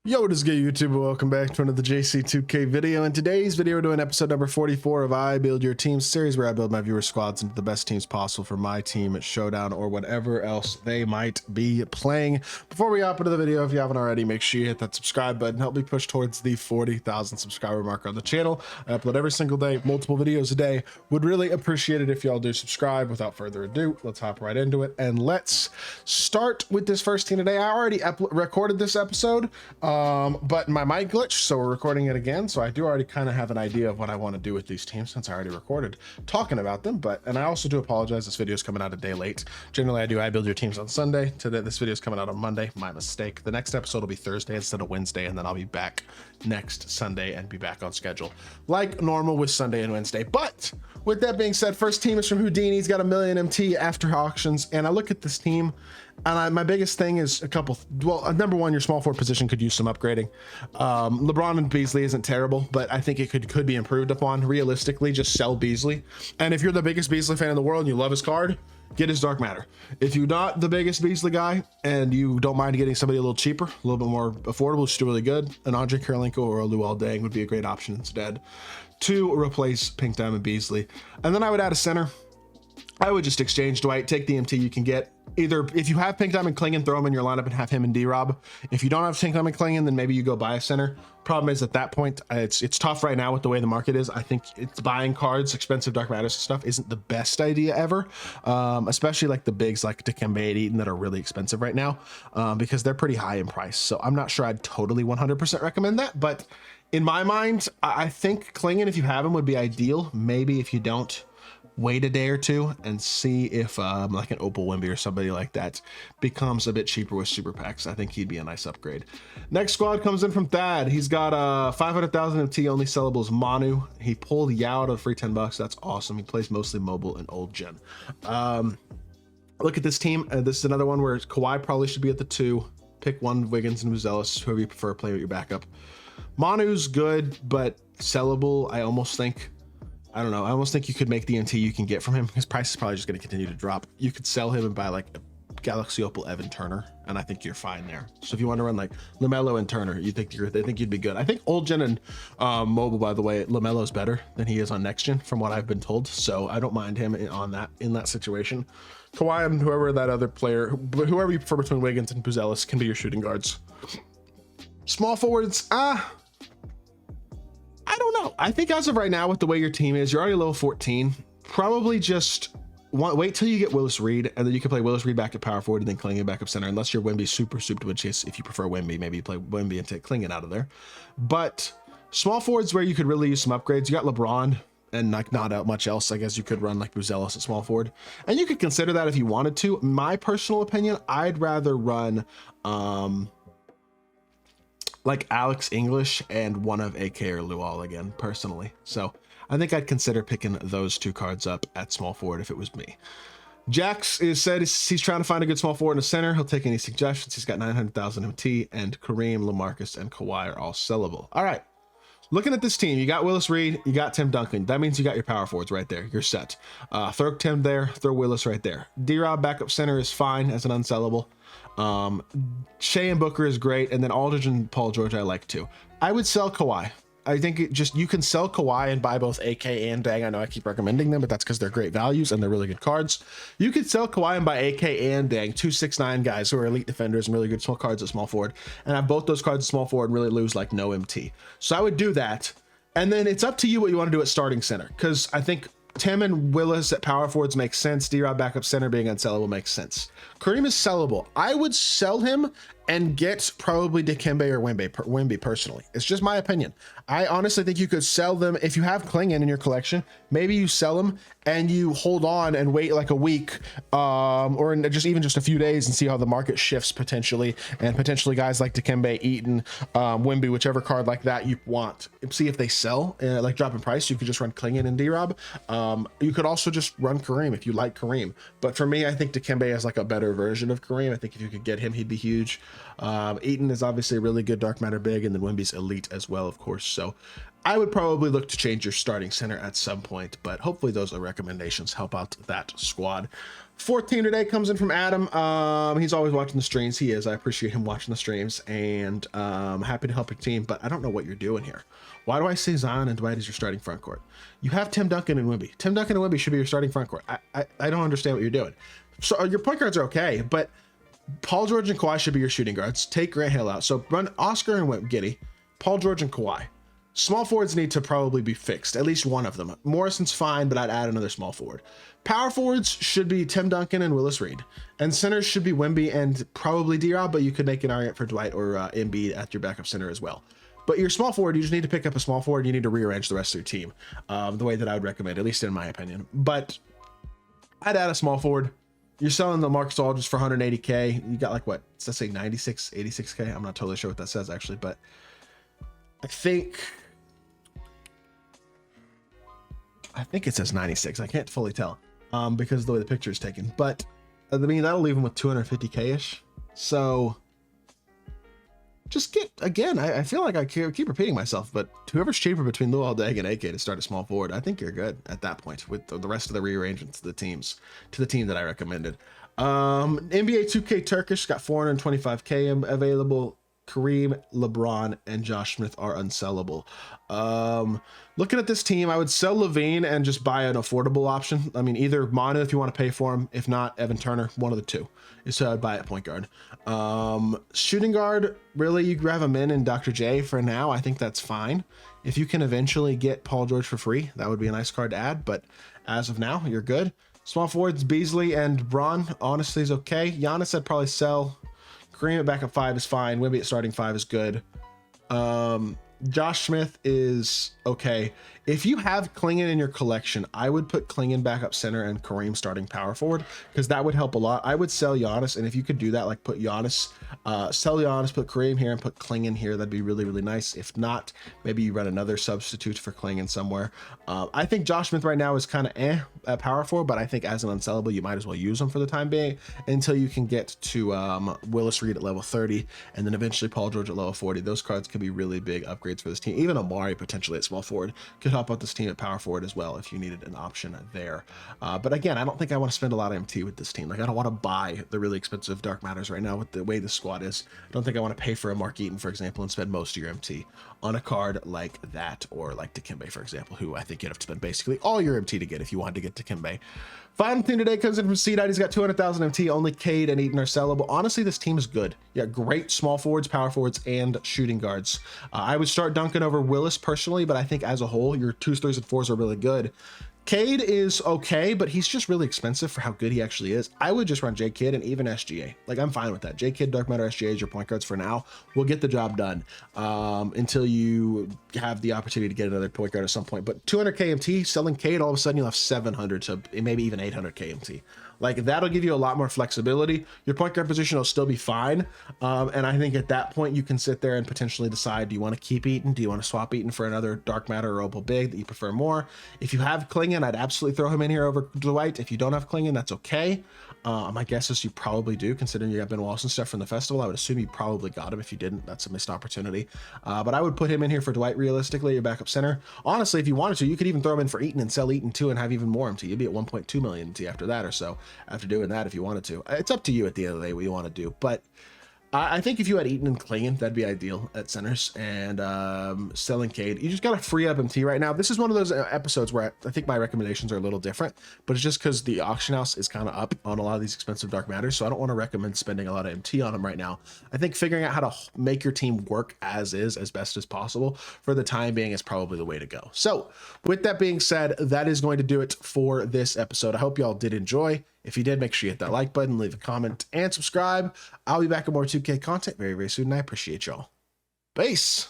Yo, what is good, YouTube? Welcome back to another JC2K video. In today's video, we're doing episode number 44 of I Build Your Team series, where I build my viewer squads into the best teams possible for my team at Showdown or whatever else they might be playing. Before we hop into the video, if you haven't already, make sure you hit that subscribe button. Help me push towards the 40,000 subscriber mark on the channel. I upload every single day, multiple videos a day. Would really appreciate it if y'all do subscribe. Without further ado, let's hop right into it. And let's start with this first team today. I already recorded this episode. But my mic glitched, so we're recording it again. So I do already kind of have an idea of what I want to do with these teams since I already recorded talking about them. And I also do apologize. This video is coming out a day late. Generally, I build your teams on Sunday. Today, this video is coming out on Monday. My mistake. The next episode will be Thursday instead of Wednesday, and then I'll be back next Sunday and be back on schedule like normal with Sunday and Wednesday. But with that being said, first team is from Houdini. He's got 1 million MT after auctions, and I look at this team. And my biggest thing is number one, your small forward position could use some upgrading. LeBron and Beasley isn't terrible, but I think it could be improved upon. Realistically, just sell Beasley. And if you're the biggest Beasley fan in the world and you love his card, get his Dark Matter. If you're not the biggest Beasley guy and you don't mind getting somebody a little cheaper, a little bit more affordable, which is still really good, an Andre Karolinko or a Luol Deng would be a great option instead to replace Pink Diamond Beasley. And then I would add a center. I would just exchange Dwight, take the MT you can get. Either if you have Pink Diamond Klingon, throw him in your lineup and have him and D-Rob. If you don't have Pink Diamond Klingon, then maybe you go buy a center. Problem is, at that point, it's tough right now with the way the market is. I think it's buying cards, expensive Dark Matters and stuff isn't the best idea ever, especially like the bigs like Dikembe and Eaton that are really expensive right now because they're pretty high in price. So I'm not sure I'd totally 100% recommend that, but in my mind, I think Klingon, if you have him, would be ideal. Maybe if you don't, wait a day or two and see if like an Opal Wemby or somebody like that becomes a bit cheaper with super packs. I think he'd be a nice upgrade. Next squad comes in from Thad. He's got 500,000 MT, only sellables Manu. He pulled Yao out of free $10. That's awesome. He plays mostly mobile and old gen. Look at this team. This is another one where Kawhi probably should be at the 2. Pick one, Wiggins and Buzelis, whoever you prefer, play with your backup. Manu's good, but sellable, I almost think. I don't know. I almost think you could make the MT you can get from him. His price is probably just going to continue to drop. You could sell him and buy like a Galaxy Opal Evan Turner, and I think you're fine there. So if you want to run like LaMelo and Turner, they think you'd be good. I think old gen and mobile, by the way, LaMelo's better than he is on next gen, from what I've been told. So I don't mind him in that situation. Kawhi and whoever that other player, whoever you prefer between Wiggins and Buzelis, can be your shooting guards. Small forwards, I don't know. I think as of right now, with the way your team is, you're already level 14. Probably just wait till you get Willis Reed, and then you can play Willis Reed back at power forward and then Klingon back up center, unless you're Wemby super souped, which is, if you prefer Wemby, maybe you play Wemby and take Klingon out of there. But small forwards where you could really use some upgrades. You got LeBron and like not out much else. I guess you could run like Buzelis at small forward, and you could consider that if you wanted to. My personal opinion, I'd rather run like Alex English and one of AK or Luol again, personally. So I think I'd consider picking those two cards up at small forward if it was me. Jax said he's trying to find a good small forward in the center. He'll take any suggestions. He's got 900,000 MT, and Kareem, LaMarcus, and Kawhi are all sellable. All right. Looking at this team, you got Willis Reed, you got Tim Duncan. That means you got your power forwards right there. You're set. Throw Tim there, throw Willis right there. D-Rob backup center is fine as an unsellable. Shea and Booker is great, and then Aldridge and Paul George I like too. I would sell Kawhi. I think you can sell Kawhi and buy both AK and Dang. I know I keep recommending them, but that's because they're great values and they're really good cards. You could sell Kawhi and buy AK and Dang, 269 guys who are elite defenders and really good small cards at small forward, and have both those cards at small forward and really lose like no MT. So I would do that, and then it's up to you what you want to do at starting center, because I think Tim and Willis at power forwards makes sense. D-Rob backup center being unsellable makes sense. Kareem is sellable. I would sell him and get probably Dikembe or Wemby personally. It's just my opinion. I honestly think you could sell them if you have Klingon in your collection. Maybe you sell them and you hold on and wait like a week or just a few days and see how the market shifts potentially. And potentially guys like Dikembe, Eaton, Wemby, whichever card like that you want. See if they sell, like drop in price. You could just run Klingon and D-Rob. You could also just run Kareem if you like Kareem. But for me, I think Dikembe is like a better version of Kareem. I think if you could get him, he'd be huge. Eaton is obviously a really good dark matter big, and then Wemby's elite as well, of course. So I would probably look to change your starting center at some point, but hopefully those are recommendations help out that squad. Fourth team today comes in from Adam. He's always watching the streams. He is. I appreciate him watching the streams, and happy to help your team, but I don't know what you're doing here. Why do I say Zion and Dwight as your starting front court? You have Tim Duncan and Wemby. Tim Duncan and Wemby should be your starting front court. I don't understand what you're doing. So your point guards are okay, but Paul George and Kawhi should be your shooting guards. Take Grant Hill out. So run Oscar and Giddy, Paul George and Kawhi. Small forwards need to probably be fixed, at least one of them. Morrison's fine, but I'd add another small forward. Power forwards should be Tim Duncan and Willis Reed. And centers should be Wemby and probably D-Rob, but you could make an argument for Dwight or Embiid at your backup center as well. But your small forward, you just need to pick up a small forward. You need to rearrange the rest of your team the way that I would recommend, at least in my opinion. But I'd add a small forward. You're selling the Marcus Aldridge for 180K. You got like what? Does that say 96, 86K? I'm not totally sure what that says actually, but I think it says 96. I can't fully tell because of the way the picture is taken, but I mean, that'll leave him with 250K-ish. So just get, again, I feel like I keep repeating myself, but whoever's cheaper between Luol Deng and AK to start a small forward, I think you're good at that point with the rest of the rearrangements to the team that I recommended. NBA 2K Turkish got 425K available. Kareem, LeBron, and Josh Smith are unsellable. Looking at this team, I would sell Levine and just buy an affordable option. I mean, either Manu if you want to pay for him. If not, Evan Turner, one of the two. So I'd buy a point guard. Shooting guard, really, you grab him in Dr. J for now. I think that's fine. If you can eventually get Paul George for free, that would be a nice card to add. But as of now, you're good. Small forwards, Beasley and Braun, honestly, is okay. Giannis, I'd probably sell. Kareem at backup 5 is fine. Wemby at starting 5 is good. Josh Smith is okay. If you have Klingon in your collection, I would put Klingon backup center and Kareem starting power forward because that would help a lot. I would sell Giannis, and if you could do that, like put Giannis, sell Giannis, put Kareem here, and put Klingon here, that'd be really, really nice. If not, maybe you run another substitute for Klingon somewhere. I think Josh Smith right now is kind of at power forward, but I think as an unsellable, you might as well use him for the time being until you can get to Willis Reed at level 30, and then eventually Paul George at level 40. Those cards could be really big upgrades for this team. Even Amari potentially at small forward could help out this team at power forward as well if you needed an option there. But again, I don't think I want to spend a lot of MT with this team. Like, I don't want to buy the really expensive Dark Matters right now with the way the squad is. I don't think I want to pay for a Mark Eaton, for example, and spend most of your MT on a card like that, or like Dikembe, for example, who I think you'd have to spend basically all your MT to get if you wanted to get Dikembe. Final team today comes in from C-Dot. He's got 200,000 MT. Only Cade and Eaton are sellable. Honestly, this team is good. Yeah, great small forwards, power forwards, and shooting guards. I would start Duncan over Willis personally, but I think as a whole, your 2s, 3s, and 4s are really good. Cade is okay, but he's just really expensive for how good he actually is. I would just run J-Kid and even SGA. Like, I'm fine with that. J-Kid, Dark Matter, SGA is your point guards for now. We'll get the job done until you have the opportunity to get another point guard at some point. But 200 KMT, selling Cade, all of a sudden you'll have 700 to maybe even 800 KMT. Like, that'll give you a lot more flexibility. Your point guard position will still be fine. And I think at that point, you can sit there and potentially decide, do you want to keep Eaton? Do you want to swap Eaton for another Dark Matter or Opal Big that you prefer more? If you have Klingon, I'd absolutely throw him in here over Dwight. If you don't have Klingon, that's okay. My guess is you probably do, considering you got Ben Wallace and stuff from the festival. I would assume you probably got him. If you didn't, that's a missed opportunity. But I would put him in here for Dwight, realistically, your backup center. Honestly, if you wanted to, you could even throw him in for Eaton and sell Eaton too and have even more MT. You'd be at 1.2 million MT after that or so, after doing that if you wanted to. It's up to you at the end of the day what you want to do. But I think if you had Eaton and Klingon, that'd be ideal at centers. And selling Cade, you just got to free up MT right now. This is one of those episodes where I think my recommendations are a little different, but it's just because the auction house is kind of up on a lot of these expensive Dark Matters. So I don't want to recommend spending a lot of MT on them right now. I think figuring out how to make your team work as is, as best as possible for the time being, is probably the way to go. So with that being said, that is going to do it for this episode. I hope y'all did enjoy. If you did, make sure you hit that like button, leave a comment, and subscribe. I'll be back with more 2K content very, very soon, and I appreciate y'all. Peace.